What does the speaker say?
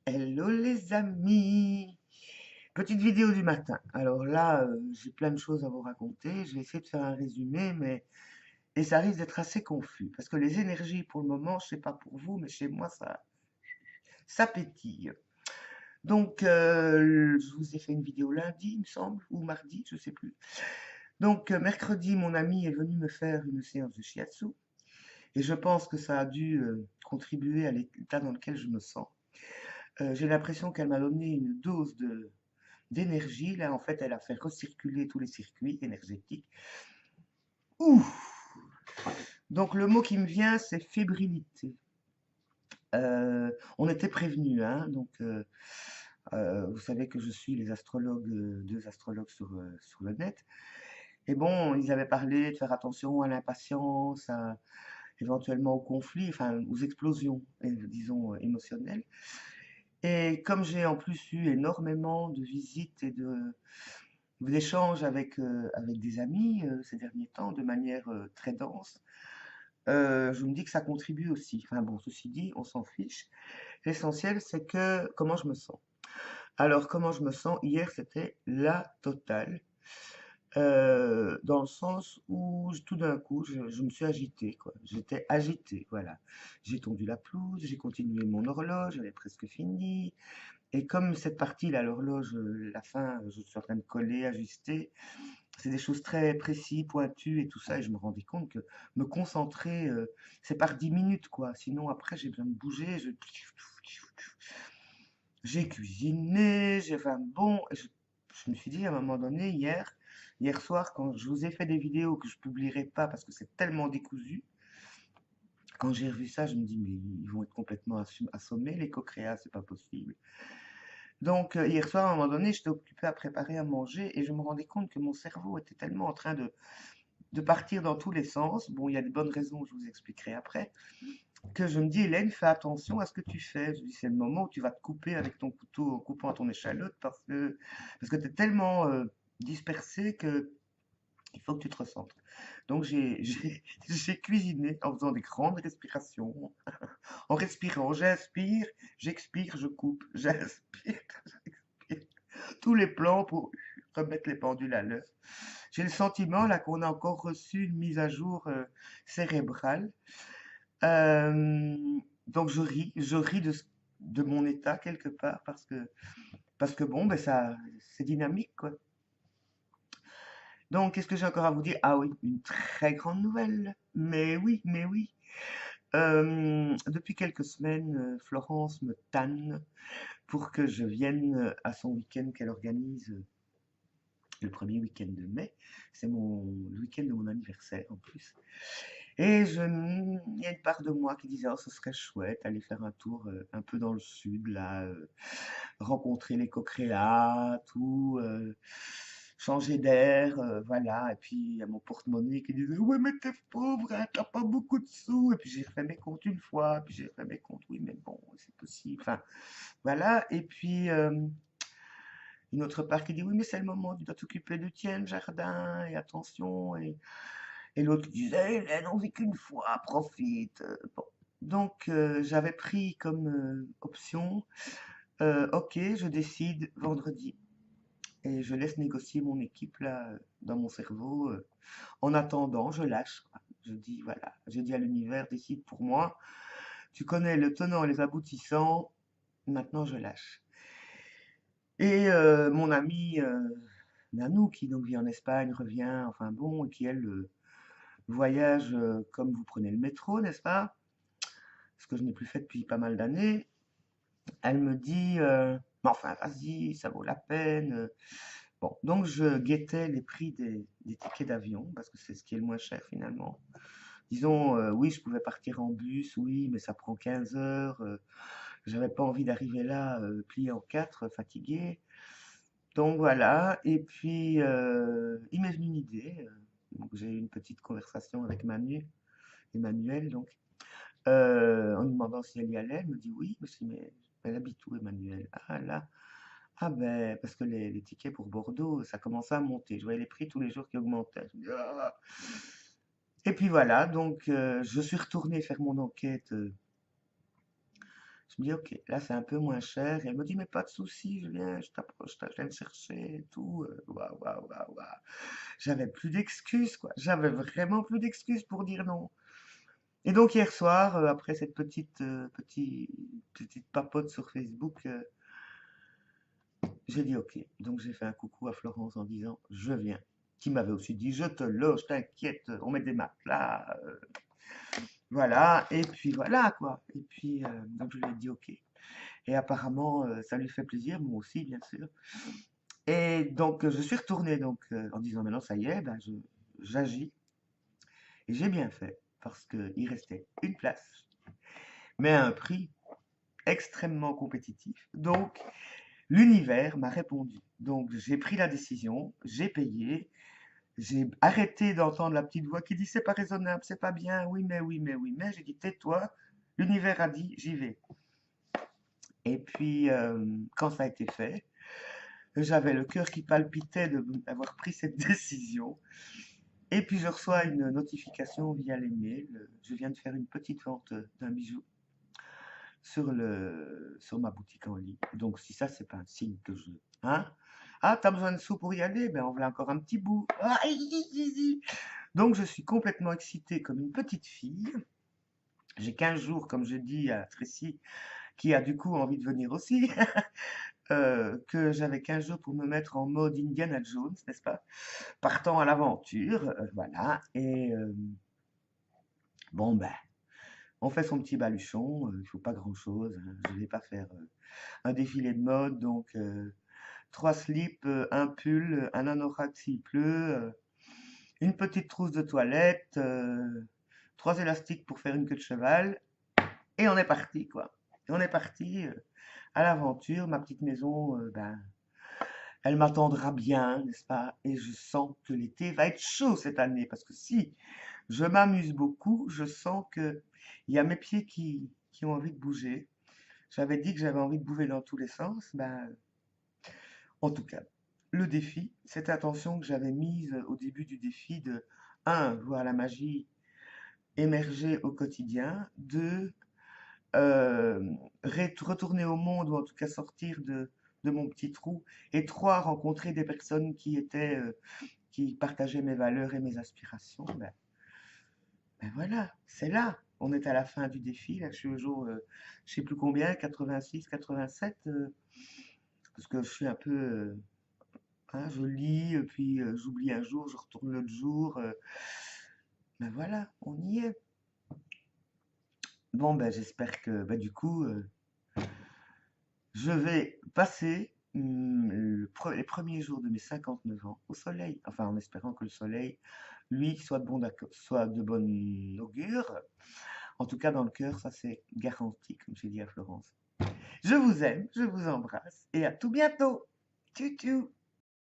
Hello les amis! Petite vidéo du matin. Alors là, j'ai plein de choses à vous raconter. Je vais essayer de faire un résumé, mais et ça risque d'être assez confus parce que les énergies pour le moment, je sais pas pour vous, mais chez moi ça pétille. Donc je vous ai fait une vidéo lundi, il me semble, ou mardi, je sais plus. Donc mercredi, mon ami est venu me faire une séance de shiatsu et je pense que ça a dû contribuer à l'état dans lequel je me sens. J'ai l'impression qu'elle m'a donné une dose de d'énergie. Là, en fait, elle a fait recirculer tous les circuits énergétiques. Ouh! Donc, le mot qui me vient, c'est fébrilité. On était prévenus, hein, donc vous savez que je suis les astrologues, deux astrologues sur le net. Et bon, ils avaient parlé de faire attention à l'impatience, éventuellement aux conflits, enfin aux explosions, disons, émotionnelles. Et comme j'ai en plus eu énormément de visites et d'échanges avec des amis ces derniers temps de manière très dense, je me dis que ça contribue aussi. Enfin bon, ceci dit, on s'en fiche. L'essentiel, c'est que comment je me sens. Alors, comment je me sens? Hier, c'était la totale. Dans le sens où tout d'un coup, je me suis agité, quoi. J'étais agité, voilà. J'ai tondu la pelouse, j'ai continué mon horloge, j'avais presque fini. Et comme cette partie-là, l'horloge, la fin, je suis en train de coller, ajuster, c'est des choses très précises, pointues et tout ça. Et je me rendais compte que me concentrer, c'est par 10 minutes, quoi. Sinon, après, j'ai besoin de bouger. J'ai cuisiné, j'ai fait un bon. Je me suis dit à un moment donné, hier soir, quand je vous ai fait des vidéos que je publierai pas parce que c'est tellement décousu, quand j'ai revu ça, je me dis, mais ils vont être complètement assommés, les co-créas, c'est pas possible. Donc, hier soir, à un moment donné, j'étais occupée à préparer à manger et je me rendais compte que mon cerveau était tellement en train de partir dans tous les sens. Bon, il y a de bonnes raisons, je vous expliquerai après. Que je me dis, Hélène, fais attention à ce que tu fais. Je dis, c'est le moment où tu vas te couper avec ton couteau en coupant ton échalote parce que tu es tellement dispersé que il faut que tu te recentres. Donc, j'ai cuisiné en faisant des grandes respirations, en respirant. J'inspire, j'expire, je coupe, j'inspire, j'expire. Tous les plans pour remettre les pendules à l'heure. J'ai le sentiment là qu'on a encore reçu une mise à jour cérébrale. Euh, donc je ris de mon état quelque part parce que bon, ben ça, c'est dynamique quoi. Donc qu'est-ce que j'ai encore à vous dire? Ah oui, une très grande nouvelle. Mais oui, mais oui. Depuis quelques semaines, Florence me tanne pour que je vienne à son week-end qu'elle organise le premier week-end de mai. C'est le week-end de mon anniversaire en plus. Et il y a une part de moi qui disait, oh, ce serait chouette, aller faire un tour un peu dans le sud, là, rencontrer les co-créas, tout, changer d'air, voilà. Et puis, il y a mon porte-monnaie qui disait, ouais, mais t'es pauvre, hein, t'as pas beaucoup de sous. Et puis, j'ai fait mes comptes une fois, puis j'ai fait mes comptes, oui, mais bon, c'est possible. Enfin, voilà. Et puis, une autre part qui dit, oui, mais c'est le moment, tu dois t'occuper du tien, le jardin, et attention. Et l'autre disait, elle n'en vit qu'une fois, profite. Bon. Donc, j'avais pris comme option, ok, je décide vendredi. Et je laisse négocier mon équipe là, dans mon cerveau. En attendant, je lâche, quoi. Je dis, voilà, je dis à l'univers, décide pour moi. Tu connais le tenant et les aboutissants, maintenant je lâche. Et mon ami Nanou, qui donc vit en Espagne, revient, enfin bon, et qui elle voyage comme vous prenez le métro, n'est-ce pas? Ce que je n'ai plus fait depuis pas mal d'années. Elle me dit, mais enfin, vas-y, ça vaut la peine. Bon, donc je guettais les prix des tickets d'avion, parce que c'est ce qui est le moins cher finalement. Disons, oui, je pouvais partir en bus, oui, mais ça prend 15 heures. J'avais pas envie d'arriver là, plié en quatre, fatigué. Donc voilà, et puis il m'est venu une idée. Donc j'ai eu une petite conversation avec Emmanuel, donc. En lui demandant si elle y allait, elle me dit oui. Je me suis dit, mais elle habite où, Emmanuel? Ah là, ah ben, parce que les tickets pour Bordeaux, ça commençait à monter. Je voyais les prix tous les jours qui augmentaient. Je me dis, ah. Et puis voilà, donc je suis retourné faire mon enquête Je me dis, ok, là c'est un peu moins cher. Et elle me dit, mais pas de souci, je viens, je t'approche, je viens te chercher et tout. Waouh, waouh, waouh, waouh. J'avais plus d'excuses, quoi. J'avais vraiment plus d'excuses pour dire non. Et donc hier soir, après cette petite papote sur Facebook, j'ai dit ok. Donc j'ai fait un coucou à Florence en disant je viens. Qui m'avait aussi dit je te loge, t'inquiète, on met des matelas, voilà. Et puis voilà quoi. Et puis donc je lui ai dit ok. Et apparemment ça lui fait plaisir, moi aussi bien sûr. Et donc je suis retourné donc en disant maintenant ça y est, ben, j'agis. Et j'ai bien fait parce qu'il restait une place, mais à un prix extrêmement compétitif. Donc l'univers m'a répondu. Donc j'ai pris la décision, j'ai payé, j'ai arrêté d'entendre la petite voix qui dit c'est pas raisonnable, c'est pas bien, oui mais oui mais oui mais, j'ai dit tais-toi, l'univers a dit j'y vais. Et puis quand ça a été fait, j'avais le cœur qui palpitait d'avoir pris cette décision. Et puis je reçois une notification via les mails, je viens de faire une petite vente d'un bijou sur ma boutique en ligne. Donc si ça c'est pas un signe que je... Hein? Ah, t'as besoin de sous pour y aller? Ben on voulait encore un petit bout. Ah, donc je suis complètement excitée comme une petite fille. J'ai 15 jours, comme je dis à Tracy, qui a du coup envie de venir aussi, que j'avais 15 jours pour me mettre en mode Indiana Jones, n'est-ce pas? Partant à l'aventure, voilà. Et bon, ben, on fait son petit baluchon, il ne faut pas grand-chose, hein. Je ne vais pas faire un défilé de mode, donc trois slips, un pull, un anorak s'il pleut, une petite trousse de toilette, trois élastiques pour faire une queue de cheval, et on est parti, quoi. Et on est parti à l'aventure. Ma petite maison, ben, elle m'attendra bien, n'est-ce pas? Et je sens que l'été va être chaud cette année, parce que si je m'amuse beaucoup, je sens que il y a mes pieds qui ont envie de bouger. J'avais dit que j'avais envie de bouger dans tous les sens, ben, en tout cas, le défi, cette intention que j'avais mise au début du défi de un, voir la magie émerger au quotidien, 2, retourner au monde ou en tout cas sortir de mon petit trou, et 3, rencontrer des personnes qui partageaient mes valeurs et mes aspirations, ben voilà, c'est là. On est à la fin du défi, là je suis au jour, je sais plus combien, 86, 87, parce que je suis un peu, hein, je lis, puis j'oublie un jour, je retourne l'autre jour, ben voilà, on y est. Bon, ben j'espère que, ben, du coup, je vais passer les premiers jours de mes 59 ans au soleil, enfin en espérant que le soleil, lui, soit de bon augure. En tout cas, dans le cœur, ça c'est garanti, comme j'ai dit à Florence. Je vous aime, je vous embrasse et à tout bientôt. Tchou tchou.